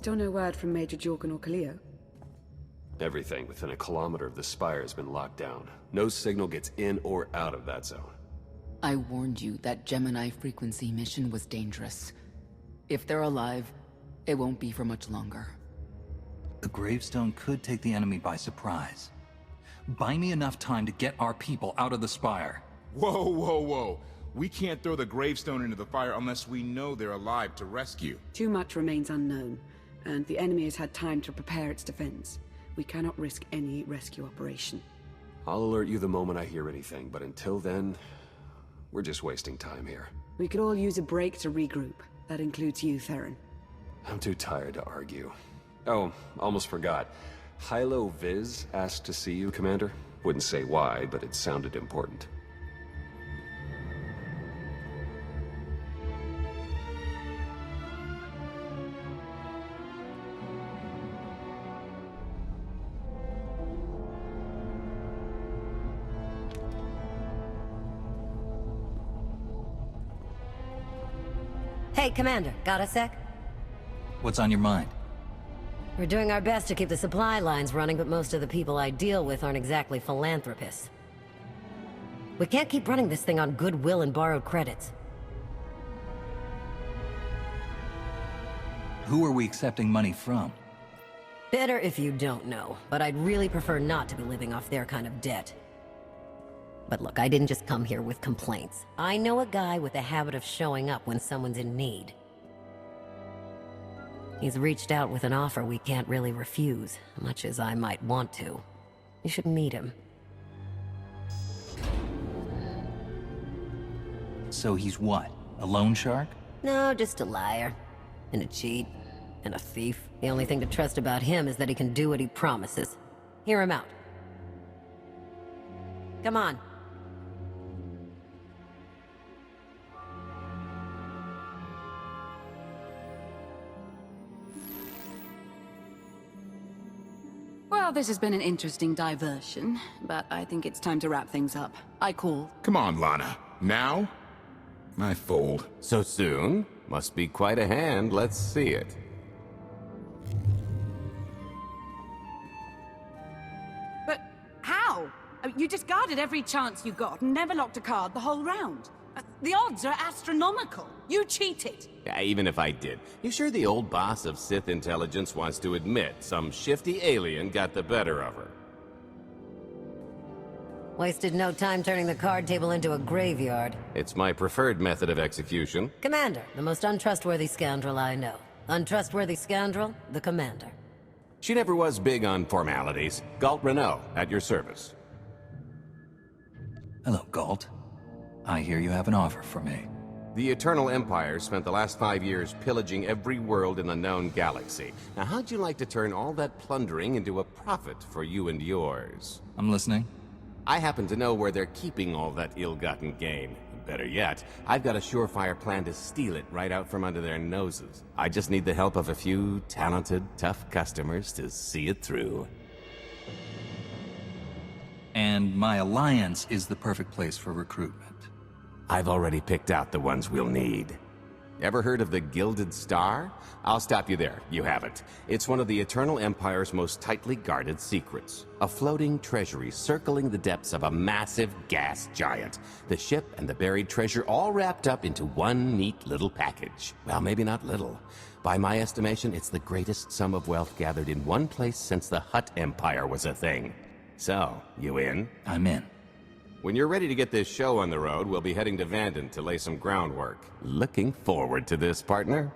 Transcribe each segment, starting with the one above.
Still no word from Major Jorgan or Kaliyo? Everything within a kilometer of the spire has been locked down. No signal gets in or out of that zone. I warned you that Gemini frequency mission was dangerous. If they're alive, it won't be for much longer. The gravestone could take the enemy by surprise. Buy me enough time to get our people out of the spire. Whoa, whoa, whoa. We can't throw the gravestone into the fire unless we know they're alive to rescue. Too much remains unknown, and the enemy has had time to prepare its defense. We cannot risk any rescue operation. I'll alert you the moment I hear anything, but until then, we're just wasting time here. We could all use a break to regroup. That includes you, Theron. I'm too tired to argue. Oh, almost forgot. Hilo Viz asked to see you, Commander. Wouldn't say why, but it sounded important. Hey, Commander, got a sec? What's on your mind? We're doing our best to keep the supply lines running, but most of the people I deal with aren't exactly philanthropists. We can't keep running this thing on goodwill and borrowed credits. Who are we accepting money from? Better if you don't know, but I'd really prefer not to be living off their kind of debt. But look, I didn't just come here with complaints. I know a guy with a habit of showing up when someone's in need. He's reached out with an offer we can't really refuse, much as I might want to. You should meet him. So he's what? A loan shark? No, just a liar. And a cheat. And a thief. The only thing to trust about him is that he can do what he promises. Hear him out. Come on. Well, this has been an interesting diversion, but I think it's time to wrap things up. I call. Come on, Lana. Now? I fold. So soon? Must be quite a hand. Let's see it. But how? I mean, you discarded every chance you got and never locked a card the whole round. The odds are astronomical. You cheated. Yeah, even if I did. You sure the old boss of Sith intelligence wants to admit some shifty alien got the better of her? Wasted no time turning the card table into a graveyard. It's my preferred method of execution. Commander, the most untrustworthy scoundrel I know. Untrustworthy scoundrel, the Commander. She never was big on formalities. Gault Renault, at your service. Hello, Gault. I hear you have an offer for me. The Eternal Empire spent the last 5 years pillaging every world in the known galaxy. Now, how'd you like to turn all that plundering into a profit for you and yours? I'm listening. I happen to know where they're keeping all that ill-gotten gain. Better yet, I've got a surefire plan to steal it right out from under their noses. I just need the help of a few talented, tough customers to see it through. And my alliance is the perfect place for recruitment. I've already picked out the ones we'll need. Ever heard of the Gilded Star? I'll stop you there. You haven't. It's one of the Eternal Empire's most tightly guarded secrets. A floating treasury circling the depths of a massive gas giant. The ship and the buried treasure all wrapped up into one neat little package. Well, maybe not little. By my estimation, it's the greatest sum of wealth gathered in one place since the Hutt Empire was a thing. So, you in? I'm in. When you're ready to get this show on the road, we'll be heading to Vanden to lay some groundwork. Looking forward to this, partner.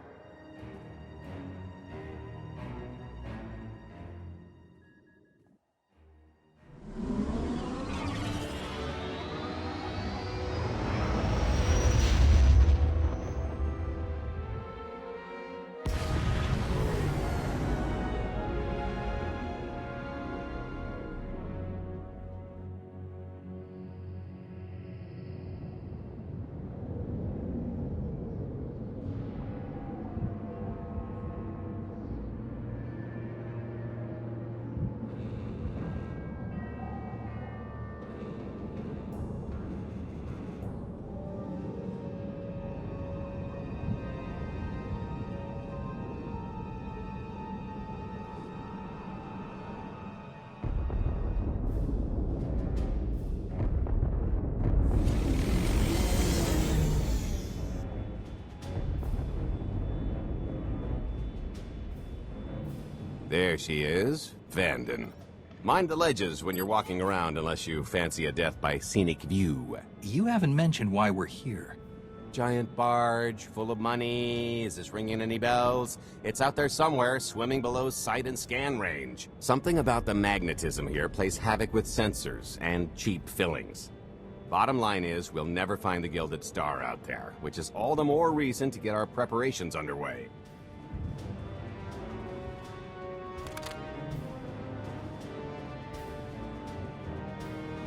There she is, Vanden. Mind the ledges when you're walking around unless you fancy a death by scenic view. You haven't mentioned why we're here. Giant barge, full of money. Is this ringing any bells? It's out there somewhere, swimming below sight and scan range. Something about the magnetism here plays havoc with sensors and cheap fillings. Bottom line is, we'll never find the Gilded Star out there, which is all the more reason to get our preparations underway.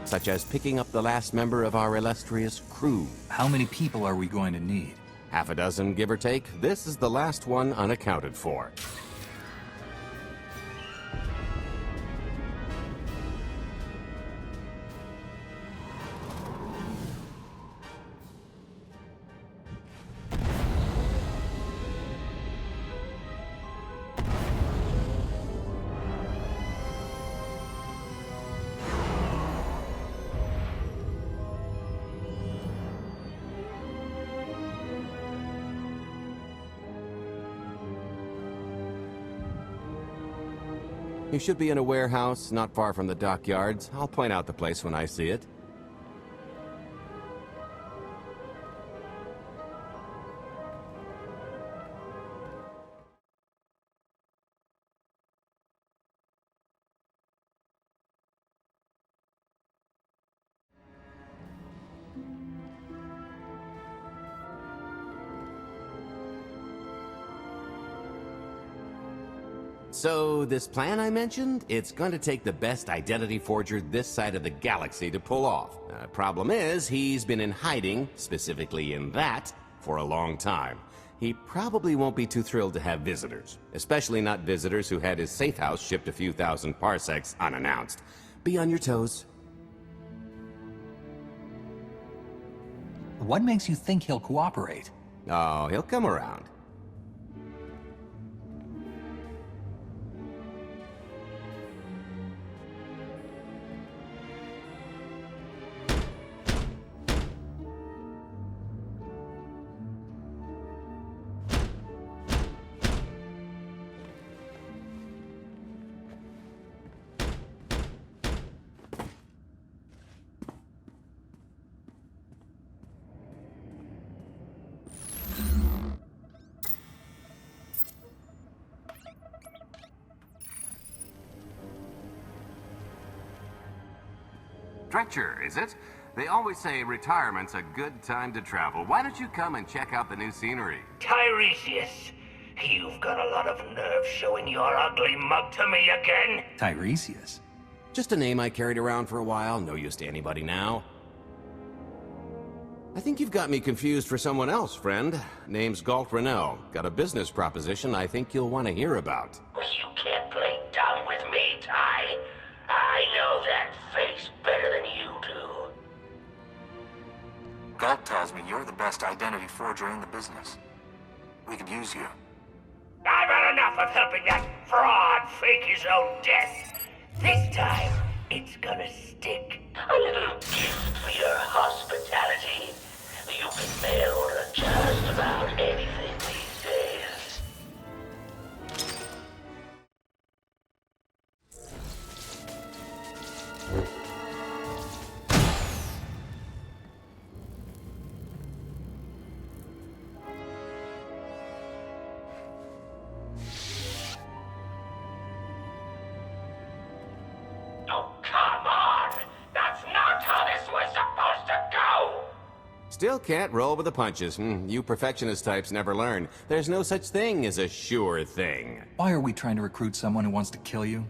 Such as picking up the last member of our illustrious crew. How many people are we going to need? Half a dozen, give or take. This is the last one unaccounted for. You should be in a warehouse, not far from the dockyards. I'll point out the place when I see it. So, this plan I mentioned, it's going to take the best identity forger this side of the galaxy to pull off. Problem is, he's been in hiding, specifically in that, for a long time. He probably won't be too thrilled to have visitors, especially not visitors who had his safe house shipped a few thousand parsecs unannounced. Be on your toes. What makes you think he'll cooperate? Oh, he'll come around. Dretcher, is it? They always say retirement's a good time to travel. Why don't you come and check out the new scenery? Tiresias, you've got a lot of nerve showing your ugly mug to me again. Tiresias? Just a name I carried around for a while, no use to anybody now. I think you've got me confused for someone else, friend. Name's Gault and Vette. Got a business proposition I think you'll want to hear about. You can't play dumb with me, Ty. I know that face better than you do. Gault tells me you're the best identity forger in the business. We could use you. I've had enough of helping that fraud fake his own death. This time, it's gonna stick. A little gift for your hospitality. You can mail order just about anything these days. Oh, come on! That's not how this was supposed to go! Still can't roll with the punches. You perfectionist types never learn. There's no such thing as a sure thing. Why are we trying to recruit someone who wants to kill you?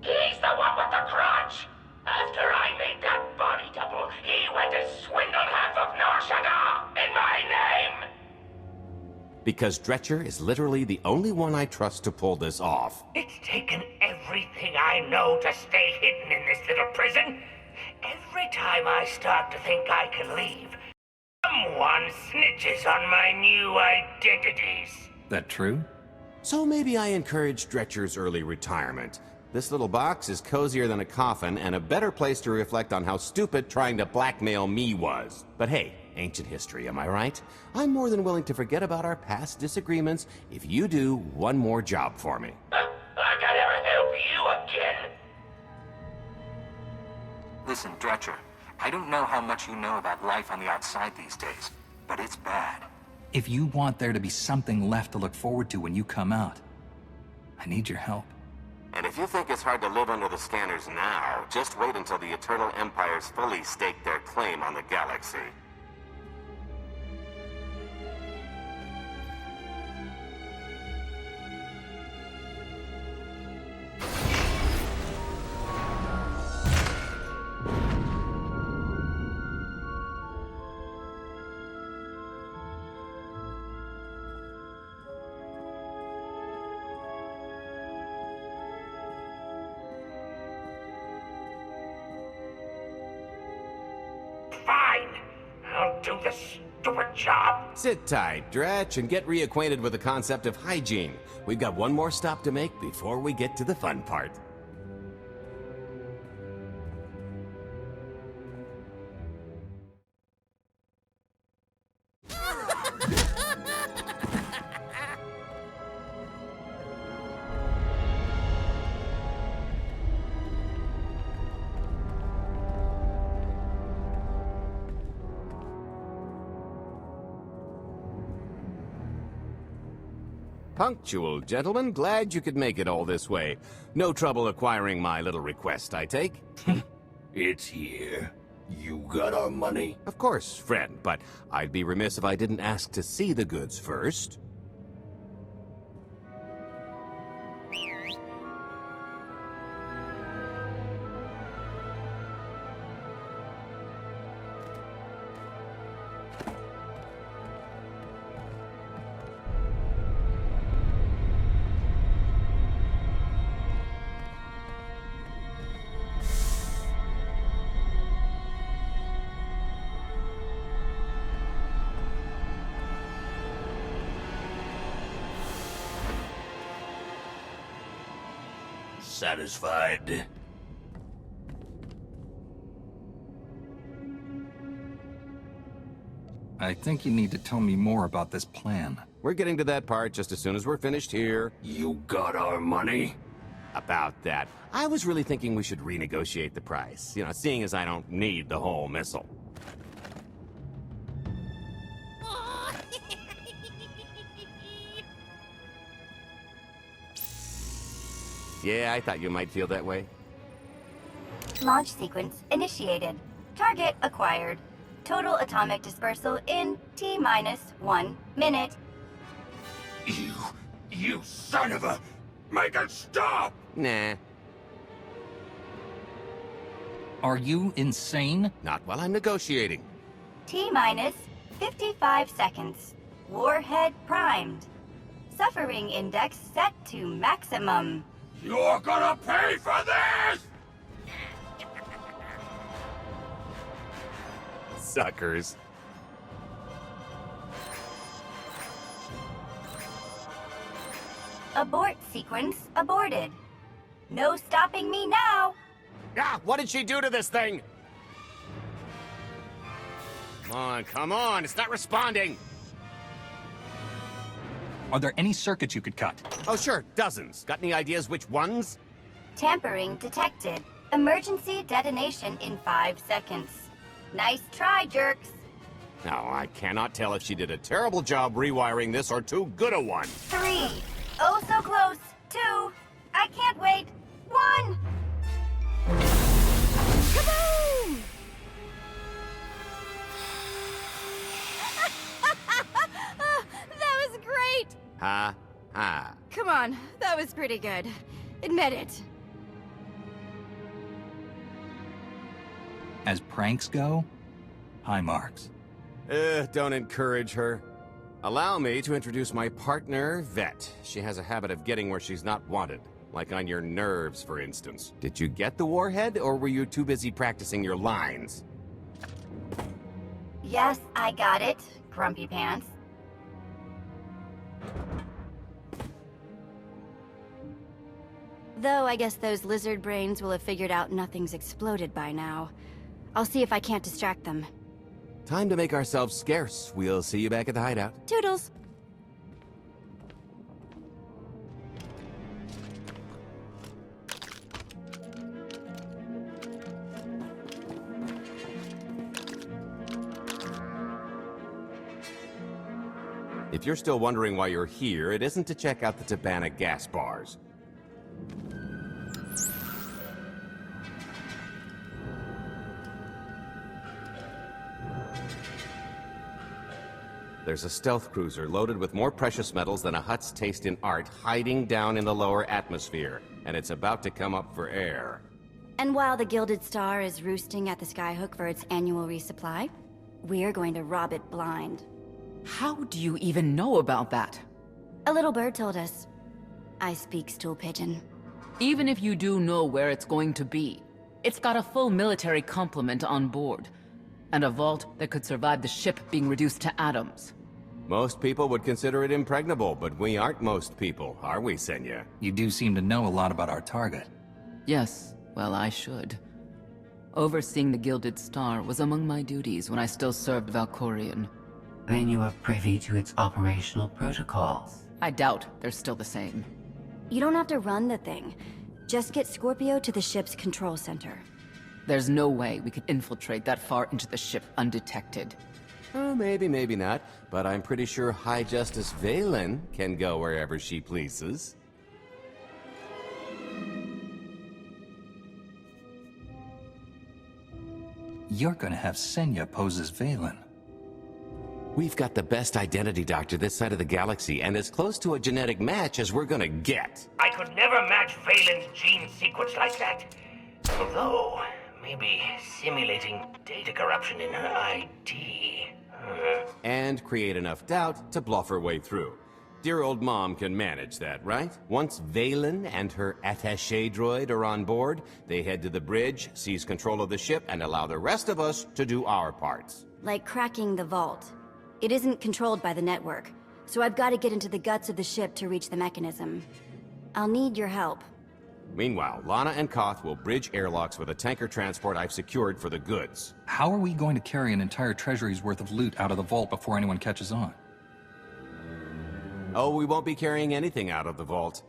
He's the one with the grudge! After I made that body double, he went and swindled half of Norshana in my name! Because Dretcher is literally the only one I trust to pull this off. It's taken everything I know to stay hidden in this little prison. Every time I start to think I can leave, someone snitches on my new identities. That true? So maybe I encourage Dretcher's early retirement. This little box is cozier than a coffin and a better place to reflect on how stupid trying to blackmail me was. But hey, ancient history, am I right? I'm more than willing to forget about our past disagreements if you do one more job for me. I got again. Listen, Dretcher, I don't know how much you know about life on the outside these days, but it's bad. If you want there to be something left to look forward to when you come out, I need your help. And if you think it's hard to live under the scanners now, just wait until the Eternal Empires fully stake their claim on the galaxy. Fine. I'll do the stupid job. Sit tight, Dretch, and get reacquainted with the concept of hygiene. We've got one more stop to make before we get to the fun part. Punctual, gentlemen. Glad you could make it all this way. No trouble acquiring my little request, I take? It's here. You got our money? Of course, friend, but I'd be remiss if I didn't ask to see the goods first. Satisfied? I think you need to tell me more about this plan. We're getting to that part just as soon as we're finished here. You got our money? About that, I was really thinking we should renegotiate the price. You know, seeing as I don't need the whole missile. Yeah, I thought you might feel that way. Launch sequence initiated. Target acquired. Total atomic dispersal in T-1 minute. You son of a... Make it stop! Nah. Are you insane? Not while I'm negotiating. T-minus 55 seconds. Warhead primed. Suffering index set to maximum. You're gonna pay for this! Suckers. Abort sequence aborted. No stopping me now. Ah, what did she do to this thing? Come on, it's not responding. Are there any circuits you could cut? Oh, sure, dozens. Got any ideas which ones? Tampering detected. Emergency detonation in 5 seconds. Nice try, jerks. Now, I cannot tell if she did a terrible job rewiring this or too good a one. 3. Oh, so close. 2. I can't wait. 1. Kaboom! That was great! Ha, ha. Come on, that was pretty good. Admit it. As pranks go, high marks. Don't encourage her. Allow me to introduce my partner, Vette. She has a habit of getting where she's not wanted. Like on your nerves, for instance. Did you get the warhead, or were you too busy practicing your lines? Yes, I got it, Grumpy Pants. Though I guess those lizard brains will have figured out nothing's exploded by now. I'll see if I can't distract them. Time to make ourselves scarce. We'll see you back at the hideout. Toodles! If you're still wondering why you're here, it isn't to check out the Tabana gas bars. There's a stealth cruiser loaded with more precious metals than a hut's taste in art hiding down in the lower atmosphere, and it's about to come up for air. And while the Gilded Star is roosting at the Skyhook for its annual resupply, we're going to rob it blind. How do you even know about that? A little bird told us. I speak stool pigeon. Even if you do know where it's going to be, it's got a full military complement on board. And a vault that could survive the ship being reduced to atoms. Most people would consider it impregnable, but we aren't most people, are we, Senya? You do seem to know a lot about our target. Yes, well, I should. Overseeing the Gilded Star was among my duties when I still served Valkorion. Then you are privy to its operational protocols. I doubt they're still the same. You don't have to run the thing. Just get Scorpio to the ship's control center. There's no way we could infiltrate that far into the ship undetected. Oh, maybe, maybe not. But I'm pretty sure High Justice Valen can go wherever she pleases. You're gonna have Senya pose as Valen. We've got the best identity doctor this side of the galaxy, and as close to a genetic match as we're gonna get. I could never match Valen's gene sequence like that. Although, maybe simulating data corruption in her ID. And create enough doubt to bluff her way through. Dear old mom can manage that, right? Once Valen and her attaché droid are on board, they head to the bridge, seize control of the ship, and allow the rest of us to do our parts. Like cracking the vault. It isn't controlled by the network, so I've got to get into the guts of the ship to reach the mechanism. I'll need your help. Meanwhile, Lana and Koth will bridge airlocks with a tanker transport I've secured for the goods. How are we going to carry an entire treasury's worth of loot out of the vault before anyone catches on? Oh, we won't be carrying anything out of the vault.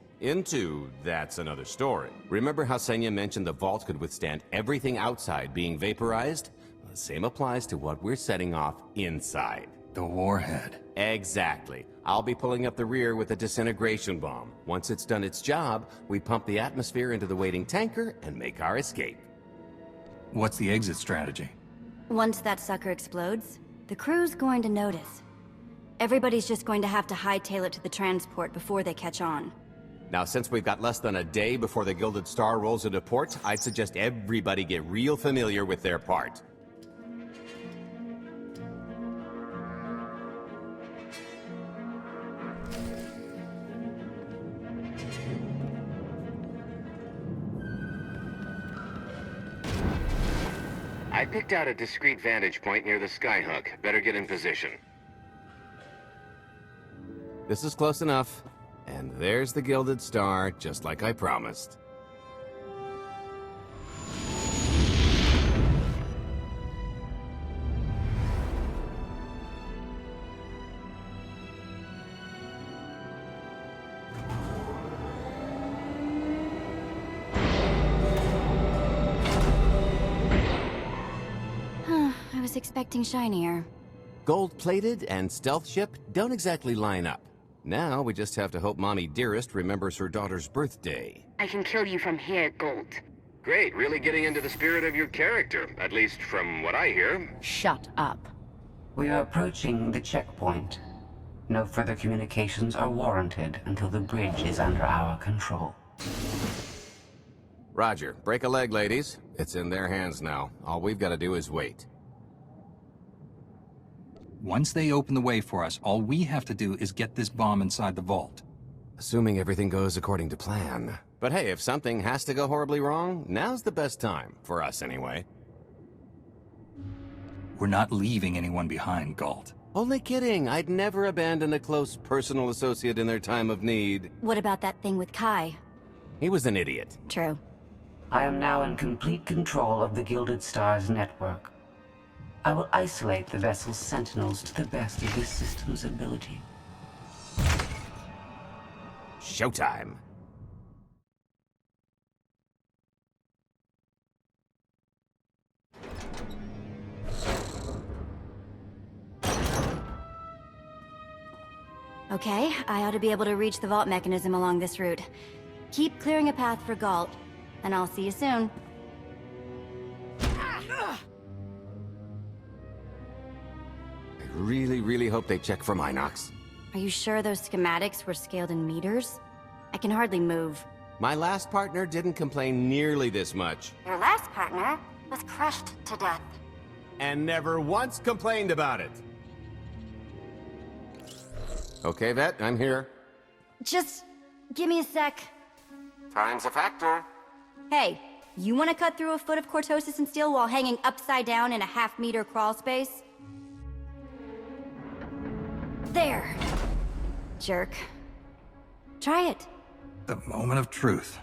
That's another story. Remember how Senya mentioned the vault could withstand everything outside being vaporized? The same applies to what we're setting off inside. The warhead. Exactly. I'll be pulling up the rear with a disintegration bomb. Once it's done its job, we pump the atmosphere into the waiting tanker and make our escape. What's the exit strategy? Once that sucker explodes, the crew's going to notice. Everybody's just going to have to hightail it to the transport before they catch on. Now, since we've got less than a day before the Gilded Star rolls into port, I'd suggest everybody get real familiar with their part. I picked out a discreet vantage point near the skyhook. Better get in position. This is close enough. And there's the Gilded Star, just like I promised. I was expecting shinier. Gold-plated and stealth ship don't exactly line up. Now we just have to hope Mommy Dearest remembers her daughter's birthday. I can kill you from here, Gault. Great, really getting into the spirit of your character, at least from what I hear. Shut up. We are approaching the checkpoint. No further communications are warranted until the bridge is under our control. Roger. Break a leg, ladies. It's in their hands now. All we've got to do is wait. Once they open the way for us, all we have to do is get this bomb inside the vault. Assuming everything goes according to plan. But hey, if something has to go horribly wrong, now's the best time. For us, anyway. We're not leaving anyone behind, Gault. Only kidding. I'd never abandon a close personal associate in their time of need. What about that thing with Kai? He was an idiot. True. I am now in complete control of the Gilded Star's network. I will isolate the vessel's sentinels to the best of this system's ability. Showtime. Okay, I ought to be able to reach the vault mechanism along this route. Keep clearing a path for Gault, and I'll see you soon. I really hope they check for Minox. Are you sure those schematics were scaled in meters? I can hardly move. My last partner didn't complain nearly this much. Your last partner was crushed to death. And never once complained about it. Okay, Vette, I'm here. Just give me a sec. Time's a factor. Hey, you want to cut through a foot of cortosis and steel while hanging upside down in a half-meter crawl space? There. Jerk. Try it. The moment of truth.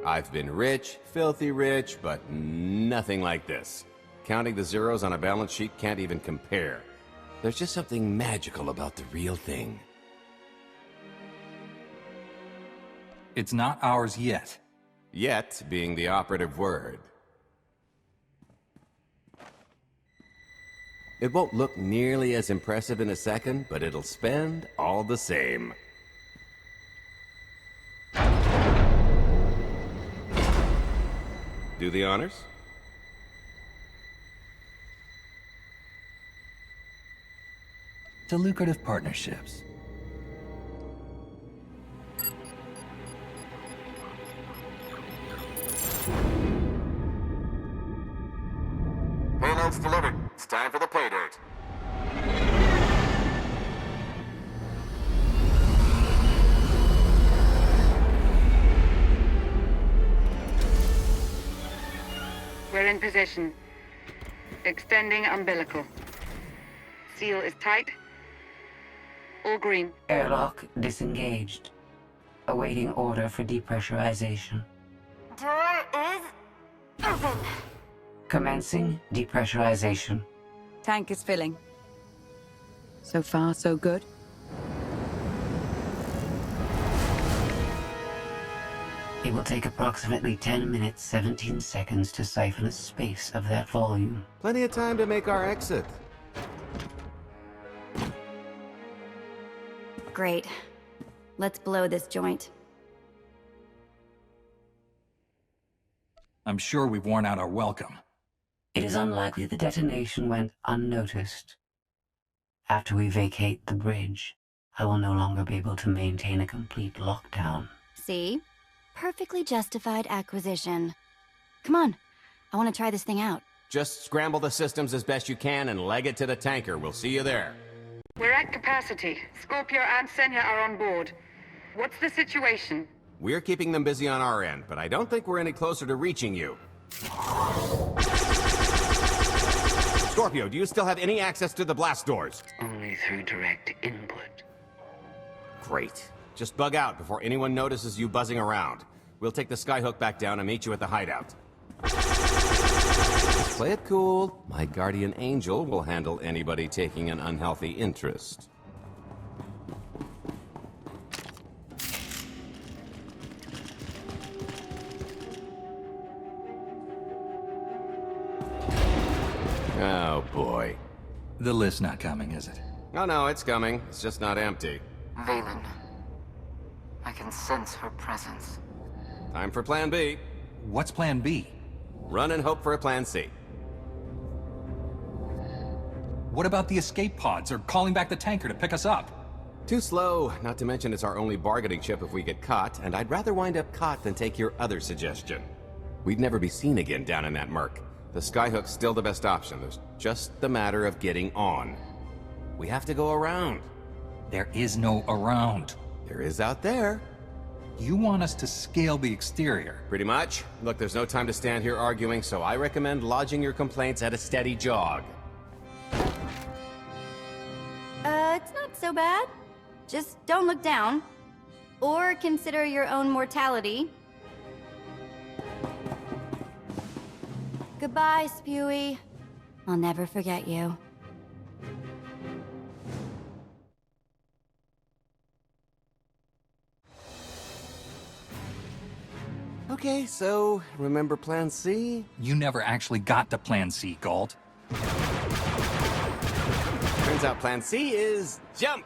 I've been rich, filthy rich, but nothing like this. Counting the zeros on a balance sheet can't even compare. There's just something magical about the real thing. It's not ours yet. Yet being the operative word. It won't look nearly as impressive in a second, but it'll spend all the same. Do the honors? To lucrative partnerships. Payload's delivered. It's time for the pay dirt. We're in position. Extending umbilical. Seal is tight. All green. Airlock disengaged. Awaiting order for depressurization. Door is open. Commencing depressurization. Tank is filling. So far, so good. It will take approximately 10 minutes, 17 seconds to siphon a space of that volume. Plenty of time to make our exit. Great. Let's blow this joint. I'm sure we've worn out our welcome. It is unlikely the detonation went unnoticed. After we vacate the bridge, I will no longer be able to maintain a complete lockdown. See? Perfectly justified acquisition. Come on. I want to try this thing out. Just scramble the systems as best you can and leg it to the tanker. We'll see you there. We're at capacity. Scorpio and Senya are on board. What's the situation? We're keeping them busy on our end, but I don't think we're any closer to reaching you. Scorpio, do you still have any access to the blast doors? Only through direct input. Great. Just bug out before anyone notices you buzzing around. We'll take the skyhook back down and meet you at the hideout. Just play it cool. My guardian angel will handle anybody taking an unhealthy interest. Oh, boy. The list's not coming, is it? Oh, no, it's coming. It's just not empty. Valen. I can sense her presence. Time for Plan B. What's Plan B? Run and hope for a Plan C. What about the escape pods, or calling back the tanker to pick us up? Too slow, not to mention it's our only bargaining chip if we get caught, and I'd rather wind up caught than take your other suggestion. We'd never be seen again down in that murk. The skyhook's still the best option. There's just the matter of getting on. We have to go around. There is no around. There is out there. You want us to scale the exterior? Pretty much. Look, there's no time to stand here arguing, so I recommend lodging your complaints at a steady jog. It's not so bad. Just don't look down. Or consider your own mortality. Goodbye, Spewy. I'll never forget you. Okay, so remember Plan C? You never actually got to Plan C, Gault. Turns out Plan C is jump!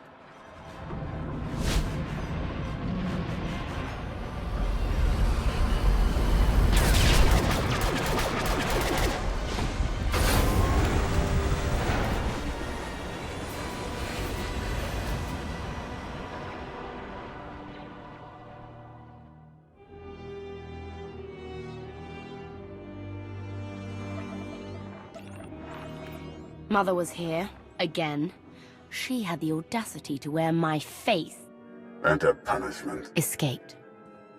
Mother was here, again. She had the audacity to wear my face. And a punishment. Escaped.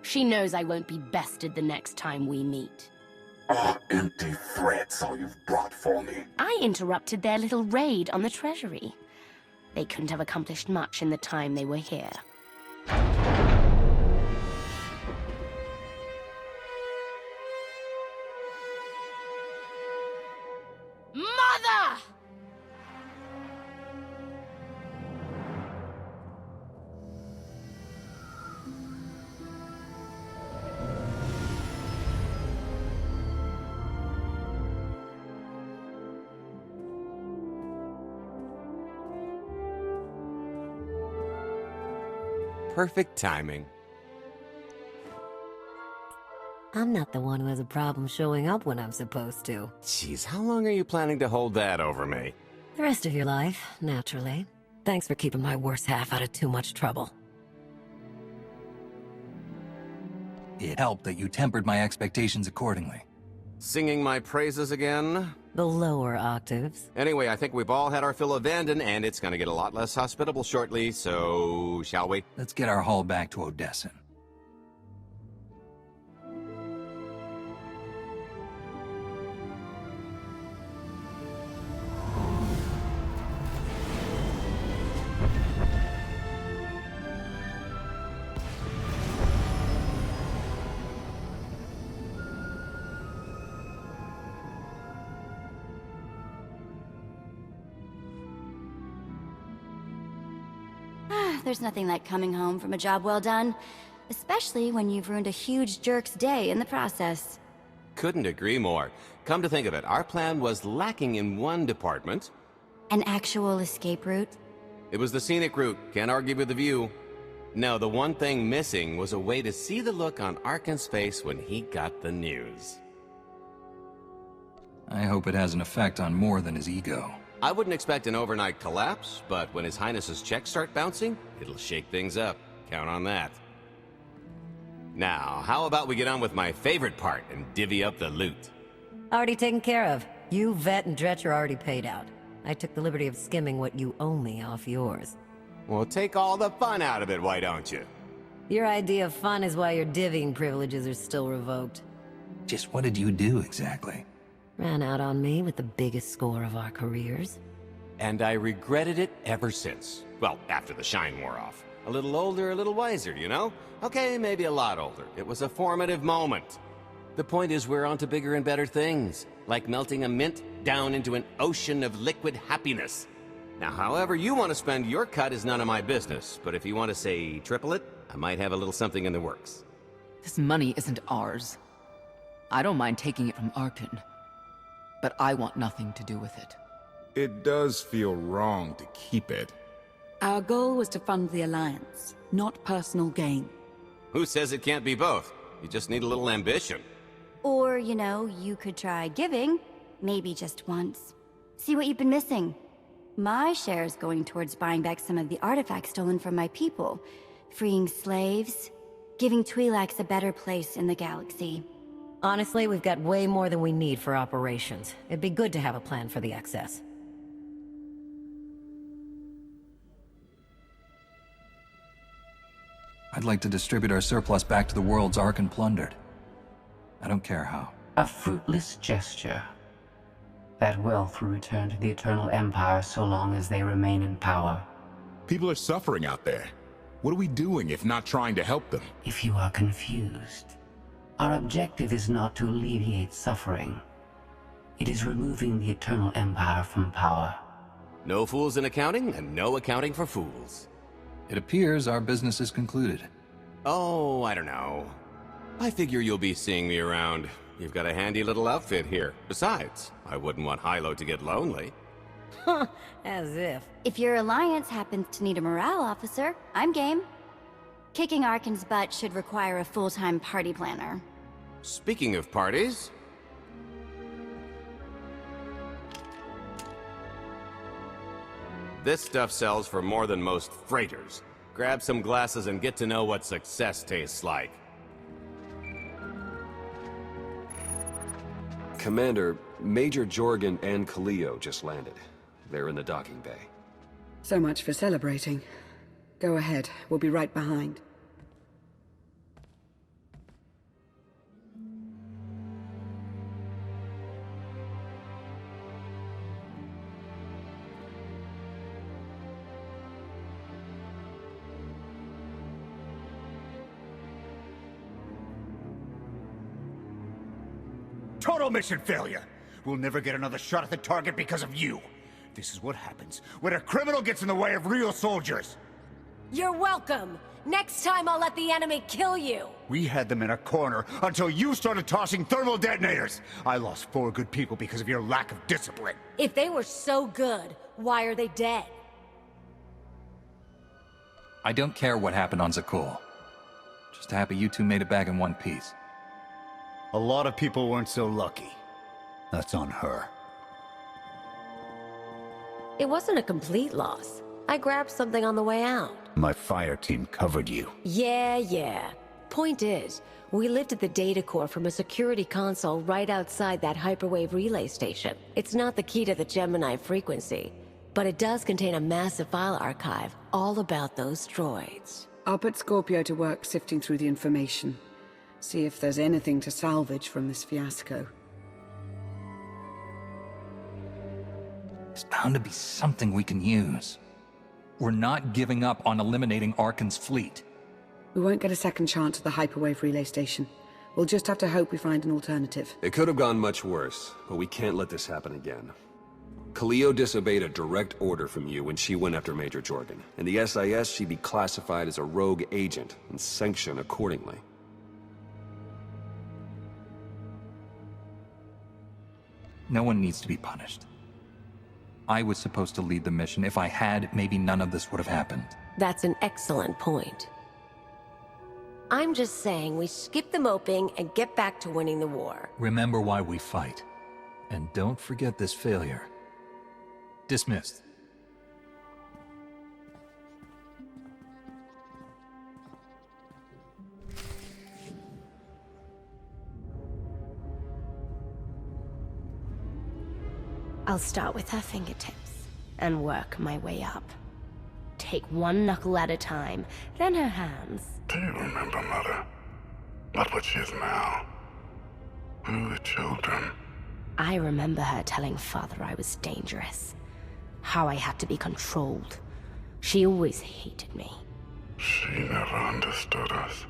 She knows I won't be bested the next time we meet. Are empty threats all you've brought for me? I interrupted their little raid on the treasury. They couldn't have accomplished much in the time they were here. Mother! Perfect timing. I'm not the one who has a problem showing up when I'm supposed to. Jeez, how long are you planning to hold that over me? The rest of your life, naturally. Thanks for keeping my worse half out of too much trouble. It helped that you tempered my expectations accordingly. Singing my praises again? The lower octaves. Anyway, I think we've all had our fill of Vanden, and it's gonna get a lot less hospitable shortly, so shall we? Let's get our haul back to Odessa. There's nothing like coming home from a job well done, especially when you've ruined a huge jerk's day in the process. Couldn't agree more. Come to think of it, our plan was lacking in one department. An actual escape route? It was the scenic route, can't argue with the view. No, the one thing missing was a way to see the look on Arcann's face when he got the news. I hope it has an effect on more than his ego. I wouldn't expect an overnight collapse, but when His Highness's checks start bouncing, it'll shake things up. Count on that. Now, how about we get on with my favorite part and divvy up the loot? Already taken care of. You, Vette, and Dretch are already paid out. I took the liberty of skimming what you owe me off yours. Well, take all the fun out of it, why don't you? Your idea of fun is why your divvying privileges are still revoked. Just what did you do exactly? Ran out on me with the biggest score of our careers. And I regretted it ever since. Well, after the shine wore off. A little older, a little wiser, you know? Okay, maybe a lot older. It was a formative moment. The point is we're on to bigger and better things, like melting a mint down into an ocean of liquid happiness. Now, however you want to spend your cut is none of my business, but if you want to say triple it, I might have a little something in the works. This money isn't ours. I don't mind taking it from Arcann, but I want nothing to do with it. It does feel wrong to keep it. Our goal was to fund the Alliance, not personal gain. Who says it can't be both? You just need a little ambition. Or, you know, you could try giving. Maybe just once. See what you've been missing. My share is going towards buying back some of the artifacts stolen from my people, freeing slaves, giving Twi'leks a better place in the galaxy. Honestly, we've got way more than we need for operations. It'd be good to have a plan for the excess. I'd like to distribute our surplus back to the worlds Arcann plundered. I don't care how. A fruitless gesture. That wealth will return to the Eternal Empire so long as they remain in power. People are suffering out there. What are we doing if not trying to help them? If you are confused, our objective is not to alleviate suffering. It is removing the Eternal Empire from power. No fools in accounting, and no accounting for fools. It appears our business is concluded. Oh, I don't know. I figure you'll be seeing me around. You've got a handy little outfit here. Besides, I wouldn't want Hilo to get lonely. As if. If your alliance happens to need a morale officer, I'm game. Kicking Arcann's butt should require a full-time party planner. Speaking of parties... This stuff sells for more than most freighters. Grab some glasses and get to know what success tastes like. Commander, Major Jorgan and Kaliyo just landed. They're in the docking bay. So much for celebrating. Go ahead, we'll be right behind. Total mission failure! We'll never get another shot at the target because of you. This is what happens when a criminal gets in the way of real soldiers. You're welcome. Next time I'll let the enemy kill you. We had them in a corner until you started tossing thermal detonators. I lost 4 good people because of your lack of discipline. If they were so good, why are they dead? I don't care what happened on Zakul. Just happy you two made it back in one piece. A lot of people weren't so lucky. That's on her. It wasn't a complete loss. I grabbed something on the way out. My fire team covered you. Yeah. Point is, we lifted the data core from a security console right outside that hyperwave relay station. It's not the key to the Gemini frequency, but it does contain a massive file archive all about those droids. I'll put Scorpio to work sifting through the information. See if there's anything to salvage from this fiasco. There's bound to be something we can use. We're not giving up on eliminating Arcann's fleet. We won't get a second chance at the hyperwave relay station. We'll just have to hope we find an alternative. It could have gone much worse, but we can't let this happen again. Kaliyo disobeyed a direct order from you when she went after Major Jorgan. In the SIS, she'd be classified as a rogue agent and sanctioned accordingly. No one needs to be punished. I was supposed to lead the mission. If I had, maybe none of this would have happened. That's an excellent point. I'm just saying we skip the moping and get back to winning the war. Remember why we fight. And don't forget this failure. Dismissed. I'll start with her fingertips and work my way up. Take one knuckle at a time, then her hands. Do you remember, Mother? Not what she is now. We were children. I remember her telling Father I was dangerous. How I had to be controlled. She always hated me. She never understood us.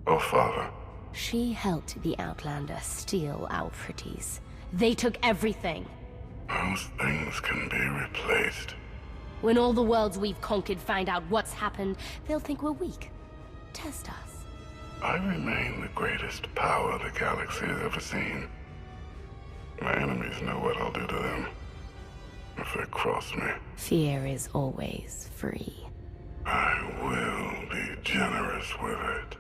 Oh, Father. She helped the Outlander steal our pretties. They took everything. Those things can be replaced. When all the worlds we've conquered find out what's happened, they'll think we're weak. Test us. I remain the greatest power the galaxy has ever seen. My enemies know what I'll do to them if they cross me. Fear is always free. I will be generous with it.